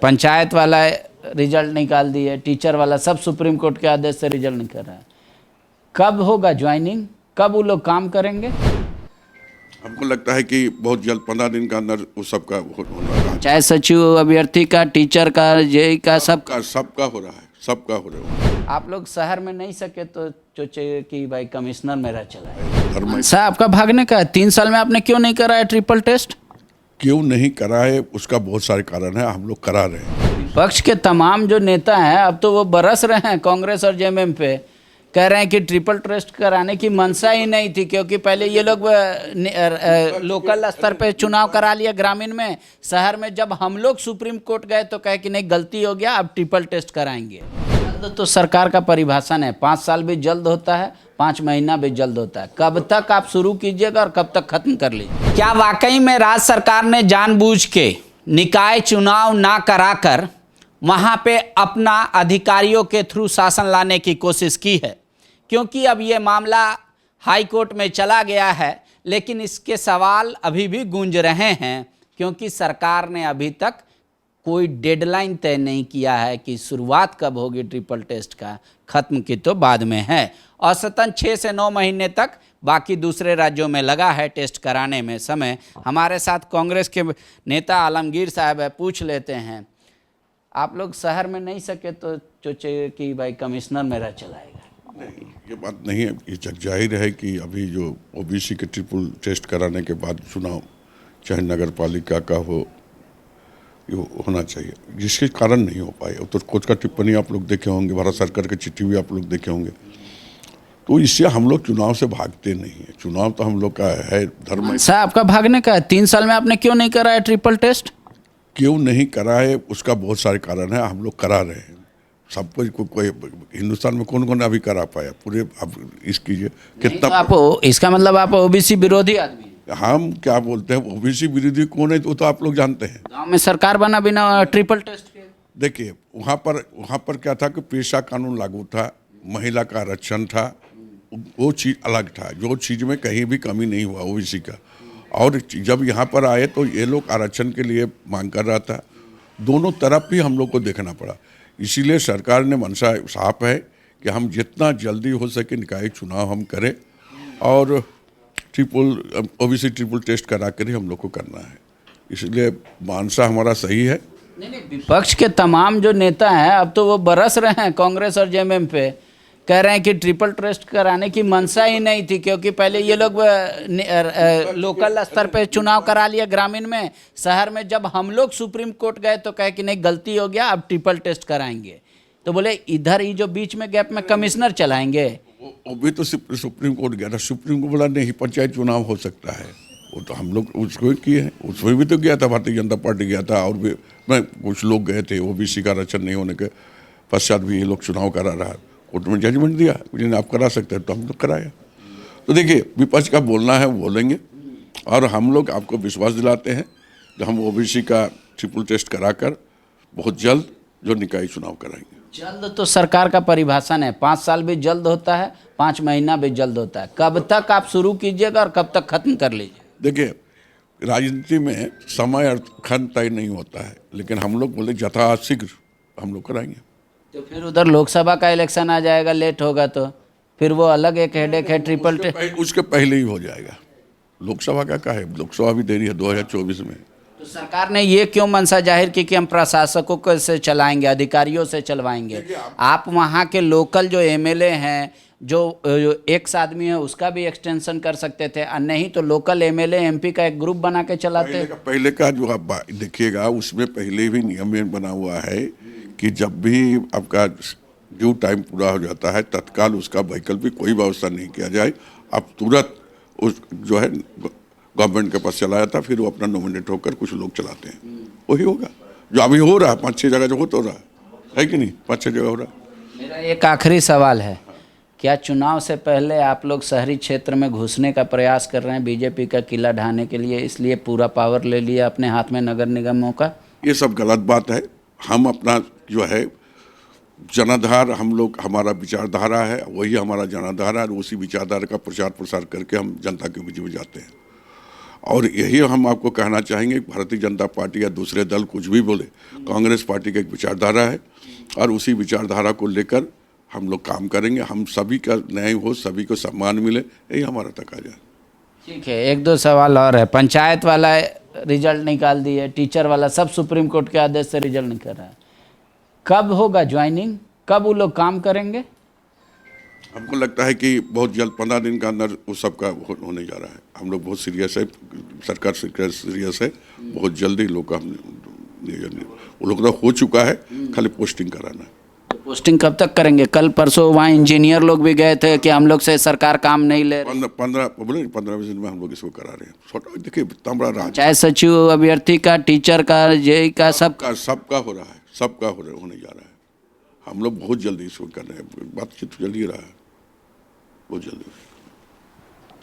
पंचायत वाला रिजल्ट निकाल दिए, टीचर वाला सब सुप्रीम कोर्ट के आदेश से रिजल्ट निकल रहा है। कब होगा ज्वाइनिंग, कब वो लोग काम करेंगे? हमको लगता है कि बहुत जल्द 15 दिन के अंदर वो सबका होना है। चाहे सचिव अभ्यर्थी का, टीचर का, जेई का, सबका हो रहा है, सबका हो रहा है। आप लोग शहर में नहीं सके तो सोचे कि भाई कमिश्नर मेरा चला है। सर आपका भागने का है। 3 साल में आपने क्यों नहीं कराया ट्रिपल टेस्ट? क्यों नहीं कराए उसका बहुत सारे कारण है, हम लोग करा रहे हैं। विपक्ष के तमाम जो नेता हैं अब तो वो बरस रहे हैं कांग्रेस और जेएमएम पे, कह रहे हैं कि ट्रिपल टेस्ट कराने की मंशा ही नहीं थी, क्योंकि पहले ये लोग लोकल स्तर पे चुनाव करा लिया ग्रामीण में। शहर में जब हम लोग सुप्रीम कोर्ट गए तो कहे कि नहीं गलती हो गया, अब ट्रिपल टेस्ट कराएंगे। जल्द तो सरकार का परिभाषण है, 5 साल भी जल्द होता है, 5 महीना भी जल्द होता है। कब तक आप शुरू कीजिएगा और कब तक खत्म कर लीजिए? क्या वाकई में राज्य सरकार ने जानबूझ के निकाय चुनाव ना कराकर वहाँ पे अपना अधिकारियों के थ्रू शासन लाने की कोशिश की है? क्योंकि अब ये मामला हाई कोर्ट में चला गया है, लेकिन इसके सवाल अभी भी गूंज रहे हैं, क्योंकि सरकार ने अभी तक कोई डेडलाइन तय नहीं किया है कि शुरुआत कब होगी ट्रिपल टेस्ट का, खत्म की तो बाद में है। औसतन 6 से 9 महीने तक बाकी दूसरे राज्यों में लगा है टेस्ट कराने में समय। हमारे साथ कांग्रेस के नेता आलमगीर साहब है, पूछ लेते हैं। आप लोग शहर में नहीं सके तो सोचे कि भाई कमिश्नर मेरा चलाएगा। नहीं, ये बात नहीं है। ये जग जाहिर है कि अभी जो ओबीसी के ट्रिपल टेस्ट कराने के बाद चुनाव चाहे नगर पालिका का हो, ये होना चाहिए, जिसके कारण नहीं हो पाए। तो कोर्ट का टिप्पणी आप लोग देखे होंगे, भारत सरकार की चिट्ठी भी आप लोग देखे होंगे। तो इससे हम लोग चुनाव से भागते नहीं है। चुनाव तो हम लोग का है धर्म। साहब आपका भागने का है। 3 साल में आपने क्यों नहीं कराया ट्रिपल टेस्ट? क्यों नहीं कराए उसका बहुत सारे कारण है, हम लोग करा रहे हैं। सब कोई हिंदुस्तान में कौन कौन अभी करा पाया पूरे? आप इसकी कितना तो आप इसका मतलब आप ओबीसी विरोधी आदमी हैं। हम क्या बोलते हैं, ओबीसी विरोधी कौन है वो तो आप लोग जानते हैं। गांव में सरकार बना बिना ट्रिपल टेस्ट के। देखिए वहाँ पर क्या था कि पेशा कानून लागू था, महिला का आरक्षण था, वो चीज़ अलग था, जो चीज़ में कहीं भी कमी नहीं हुआ ओबीसी का। और जब यहाँ पर आए तो ये लोग आरक्षण के लिए मांग कर रहा था। दोनों तरफ भी हम लोग को देखना पड़ा। इसीलिए सरकार ने मंशा साफ है कि हम जितना जल्दी हो सके निकाय चुनाव हम करें, और ओबीसी ट्रिपल टेस्ट करा कर ही हम लोग को करना है। इसलिए मानसा हमारा सही है। नहीं, विपक्ष के तमाम जो नेता हैं अब तो वो बरस रहे हैं कांग्रेस और जेएमएम पे, कह रहे हैं कि ट्रिपल टेस्ट कराने की मंशा ही नहीं थी, क्योंकि पहले ये लोग लोकल स्तर पे चुनाव करा लिया ग्रामीण में। शहर में जब हम लोग सुप्रीम कोर्ट गए तो कहे कि नहीं गलती हो गया, अब ट्रिपल टेस्ट कराएंगे। तो बोले इधर ही जो बीच में गैप में कमिश्नर चलाएंगे। वो भी तो सुप्रीम कोर्ट गया था, सुप्रीम कोर्ट बोला नहीं पंचायत चुनाव हो सकता है। वो तो हम लोग उसको किए हैं, उसमें भी तो गया था, भारतीय जनता पार्टी गया था, और भी कुछ लोग गए थे। ओबीसी का आरक्षण नहीं होने के पश्चात भी ये लोग चुनाव करा रहा, कोर्ट में जजमेंट दिया, जिन्हें आप करा सकते हैं तो हम लोग कराया। तो देखिए विपक्ष का बोलना है वो बोलेंगे, और हम लोग आपको विश्वास दिलाते हैं कि हम ओबीसी का ट्रिपल टेस्ट कराकर बहुत जल्द जो निकाय चुनाव कराएंगे। जल्द तो सरकार का परिभाषण है, 5 साल भी जल्द होता है, 5 महीना भी जल्द होता है। कब तक आप शुरू कीजिएगा और कब तक खत्म कर लीजिए? देखिए राजनीति में समय और खंड तय नहीं होता है, लेकिन हम लोग बोले यथाशीघ्र हम लोग कराएंगे। तो फिर उधर लोकसभा का इलेक्शन आ जाएगा, लेट होगा तो फिर वो अलग एक हेडेक है ट्रिपल टेस्ट। उसके पहले ही हो जाएगा। लोकसभा का है, लोकसभा भी देरी है 2024 में। तो सरकार ने ये क्यों मंशा जाहिर की कि हम प्रशासकों से चलाएंगे, अधिकारियों से चलवाएंगे? आप वहाँ के लोकल जो एमएलए हैं, जो एक्स आदमी है, उसका भी एक्सटेंशन कर सकते थे, और नहीं तो लोकल एमएलए एमपी का एक ग्रुप बना के चलाते। पहले का जो आप देखिएगा उसमें पहले भी नियम बना हुआ है कि जब भी आपका ड्यू टाइम पूरा हो जाता है तत्काल उसका वैकल्पिक कोई व्यवस्था नहीं किया जाए। अब तुरंत उस जो है गवर्नमेंट के पास चला जाता, फिर वो अपना नॉमिनेट होकर कुछ लोग चलाते हैं। वही होगा जो अभी हो रहा है, 5-6 जगह जो हो तो रहा है कि नहीं, 5-6 जगह हो रहा है। मेरा एक आखिरी सवाल है, क्या चुनाव से पहले आप लोग शहरी क्षेत्र में घुसने का प्रयास कर रहे हैं बीजेपी का किला ढाने के लिए, इसलिए पूरा पावर ले लिया अपने हाथ में नगर निगमों का? ये सब गलत बात है। हम अपना जो है जनाधार, हम लोग हमारा विचारधारा है, वही हमारा जनाधारा है, और उसी विचारधारा का प्रचार प्रसार करके हम जनता के बीच में जाते हैं। और यही हम आपको कहना चाहेंगे, भारतीय जनता पार्टी या दूसरे दल कुछ भी बोले, कांग्रेस पार्टी की एक विचारधारा है और उसी विचारधारा को लेकर हम लोग काम करेंगे। हम सभी का न्याय हो, सभी को सम्मान मिले, यही हमारा तकाजा है। ठीक है, एक दो सवाल और है। पंचायत वाला रिजल्ट निकाल दिए, टीचर वाला सब सुप्रीम कोर्ट के आदेश से रिजल्ट नहीं कर रहा है। कब होगा ज्वाइनिंग, कब वो लोग काम करेंगे? हमको लगता है कि बहुत जल्द 15 दिन के अंदर वो सबका होने जा रहा है। हम लोग बहुत सीरियस है, सरकार सीरियस है, बहुत जल्दी लोग का वो लोग का हो चुका है, खाली पोस्टिंग कराना है। पोस्टिंग कब तक करेंगे? कल परसों वहाँ इंजीनियर लोग भी गए थे कि हम लोग से सरकार काम नहीं ले रही। 15-20 दिन में हम लोग इसको करा रहे हैं। देखिए इतना बड़ा राज, चाहे सचिव अभ्यर्थी का, टीचर का, जेई का, सबका हो रहा है, होने जा रहा है। हम लोग बहुत जल्दी इसको कर रहे हैं, बातचीत चल ही रहा है, बहुत जल्दी।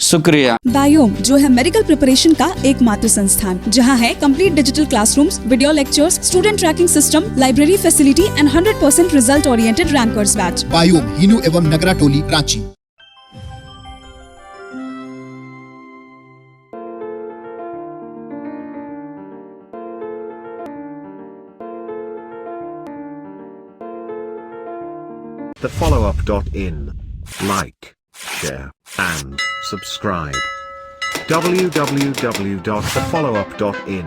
शुक्रिया। बायोम जो है मेडिकल प्रिपरेशन का एकमात्र संस्थान जहां है complete digital classrooms, video lectures, student tracking system, library facility and 100% result oriented rankers batch. Biome, Hinoo एवं नगरा टोली, Ranchi. thefollowup.in. Like, share, and subscribe. www.thefollowup.in